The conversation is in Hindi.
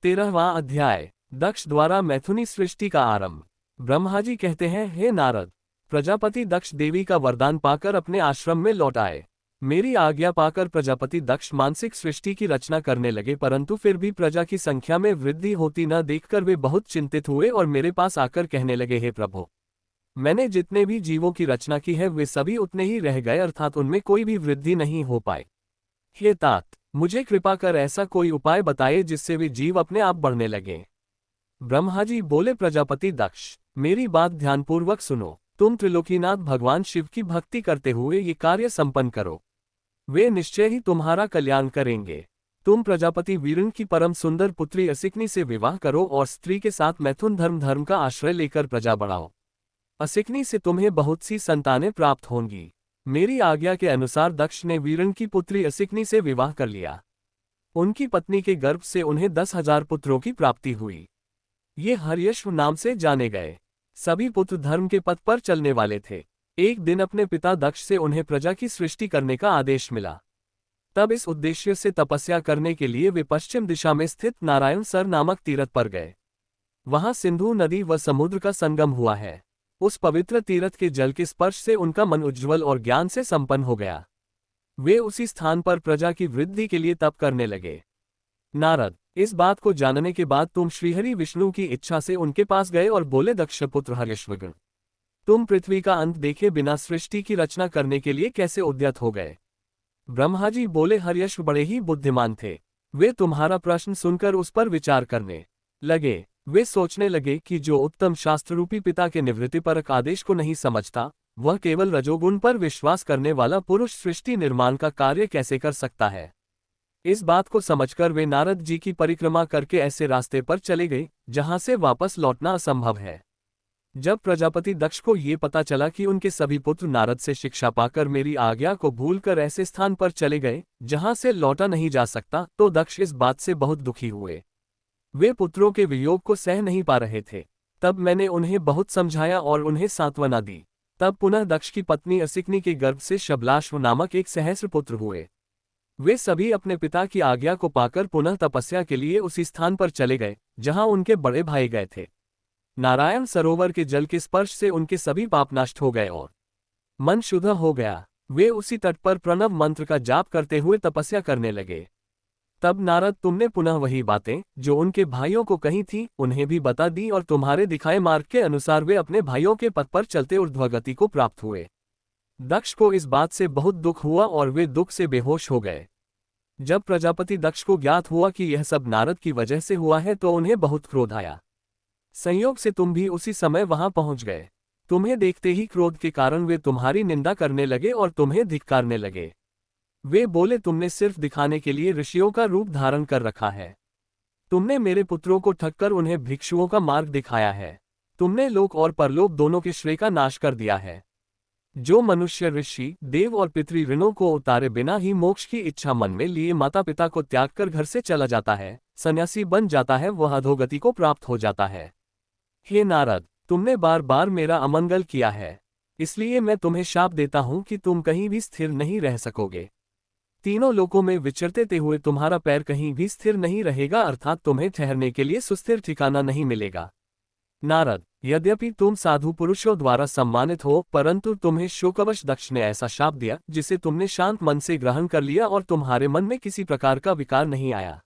13वां अध्याय। दक्ष द्वारा मैथुनी सृष्टि का आरंभ। ब्रह्मा जी कहते हैं, हे नारद, प्रजापति दक्ष देवी का वरदान पाकर अपने आश्रम में लौट आए। मेरी आज्ञा पाकर प्रजापति दक्ष मानसिक सृष्टि की रचना करने लगे, परंतु फिर भी प्रजा की संख्या में वृद्धि होती न देखकर वे बहुत चिंतित हुए और मेरे पास आकर कहने लगे, हे प्रभु, मैंने जितने भी जीवों की रचना की है वे सभी उतने ही रह गए, अर्थात उनमें कोई भी वृद्धि नहीं हो पाई। हे तात, मुझे कृपा कर ऐसा कोई उपाय बताइए जिससे वे जीव अपने आप बढ़ने लगें। ब्रह्मा जी बोले, प्रजापति दक्ष, मेरी बात ध्यानपूर्वक सुनो। तुम त्रिलोकीनाथ भगवान शिव की भक्ति करते हुए ये कार्य संपन्न करो, वे निश्चय ही तुम्हारा कल्याण करेंगे। तुम प्रजापति वीरण की परम सुंदर पुत्री असिकनी से विवाह करो और स्त्री के साथ मैथुन धर्म का आश्रय लेकर प्रजा बढ़ाओ। असिकनी से तुम्हें बहुत सी संतानें प्राप्त होंगी। मेरी आज्ञा के अनुसार दक्ष ने वीरण की पुत्री असिकनी से विवाह कर लिया। उनकी पत्नी के गर्भ से उन्हें 10,000 पुत्रों की प्राप्ति हुई। ये हर्यश्व नाम से जाने गए। सभी पुत्र धर्म के पथ पर चलने वाले थे। एक दिन अपने पिता दक्ष से उन्हें प्रजा की सृष्टि करने का आदेश मिला। तब इस उद्देश्य से तपस्या करने के लिए वे पश्चिम दिशा में स्थित नारायण सर नामक तीर्थ पर गए। वहां सिंधु नदी व समुद्र का संगम हुआ है। उस पवित्र तीर्थ के जल के स्पर्श से उनका मन उज्ज्वल और ज्ञान से संपन्न हो गया। वे उसी स्थान पर प्रजा की वृद्धि के लिए तप करने लगे। नारद, इस बात को जानने के बाद तुम श्रीहरि विष्णु की इच्छा से उनके पास गए और बोले, दक्षपुत्र हर्यश्वगण, तुम पृथ्वी का अंत देखे बिना सृष्टि की रचना करने के लिए कैसे उद्यत हो गए। ब्रह्मा जी बोले, हर्यश्व बड़े ही बुद्धिमान थे। वे तुम्हारा प्रश्न सुनकर उस पर विचार करने लगे। वे सोचने लगे कि जो उत्तम शास्त्ररूपी पिता के निवृत्तिपरक आदेश को नहीं समझता, वह केवल रजोगुण पर विश्वास करने वाला पुरुष सृष्टि निर्माण का कार्य कैसे कर सकता है। इस बात को समझकर वे नारद जी की परिक्रमा करके ऐसे रास्ते पर चले गए जहां से वापस लौटना असंभव है। जब प्रजापति दक्ष को ये पता चला कि उनके सभी पुत्र नारद से शिक्षा पाकर मेरी आज्ञा को भूलकर ऐसे स्थान पर चले गए जहां से लौटा नहीं जा सकता, तो दक्ष इस बात से बहुत दुखी हुए। वे पुत्रों के वियोग को सह नहीं पा रहे थे। तब मैंने उन्हें बहुत समझाया और उन्हें सांत्वना दी। तब पुनः दक्ष की पत्नी असिकनी के गर्भ से शबलाश्व नामक एक सहस्र पुत्र हुए। वे सभी अपने पिता की आज्ञा को पाकर पुनः तपस्या के लिए उसी स्थान पर चले गए जहां उनके बड़े भाई गए थे। नारायण सरोवर के जल के स्पर्श से उनके सभी पाप नष्ट हो गए और मन शुद्ध हो गया। वे उसी तट पर प्रणव मंत्र का जाप करते हुए तपस्या करने लगे। तब नारद, तुमने पुनः वही बातें जो उनके भाइयों को कही थी उन्हें भी बता दी और तुम्हारे दिखाए मार्ग के अनुसार वे अपने भाइयों के पथ पर चलते ऊर्ध्वगति को प्राप्त हुए। दक्ष को इस बात से बहुत दुख हुआ और वे दुख से बेहोश हो गए। जब प्रजापति दक्ष को ज्ञात हुआ कि यह सब नारद की वजह से हुआ है तो उन्हें बहुत क्रोध आया। संयोग से तुम भी उसी समय वहां पहुंच गए। तुम्हें देखते ही क्रोध के कारण वे तुम्हारी निंदा करने लगे और तुम्हें धिक्कारने लगे। वे बोले, तुमने सिर्फ दिखाने के लिए ऋषियों का रूप धारण कर रखा है। तुमने मेरे पुत्रों को ठगकर उन्हें भिक्षुओं का मार्ग दिखाया है। तुमने लोक और परलोक दोनों के श्रेय का नाश कर दिया है। जो मनुष्य ऋषि, देव और पितृ ऋणों को उतारे बिना ही मोक्ष की इच्छा मन में लिए माता पिता को त्याग कर घर से चला जाता है, सन्यासी बन जाता है, वह अधोगति को प्राप्त हो जाता है। हे नारद, तुमने बार बार मेरा अमंगल किया है, इसलिए मैं तुम्हें शाप देता हूं कि तुम कहीं भी स्थिर नहीं रह सकोगे। तीनों लोकों में विचरते हुए तुम्हारा पैर कहीं भी स्थिर नहीं रहेगा, अर्थात तुम्हें ठहरने के लिए सुस्थिर ठिकाना नहीं मिलेगा। नारद, यद्यपि तुम साधु पुरुषों द्वारा सम्मानित हो, परंतु तुम्हें शोकवश दक्ष ने ऐसा शाप दिया जिसे तुमने शांत मन से ग्रहण कर लिया और तुम्हारे मन में किसी प्रकार का विकार नहीं आया।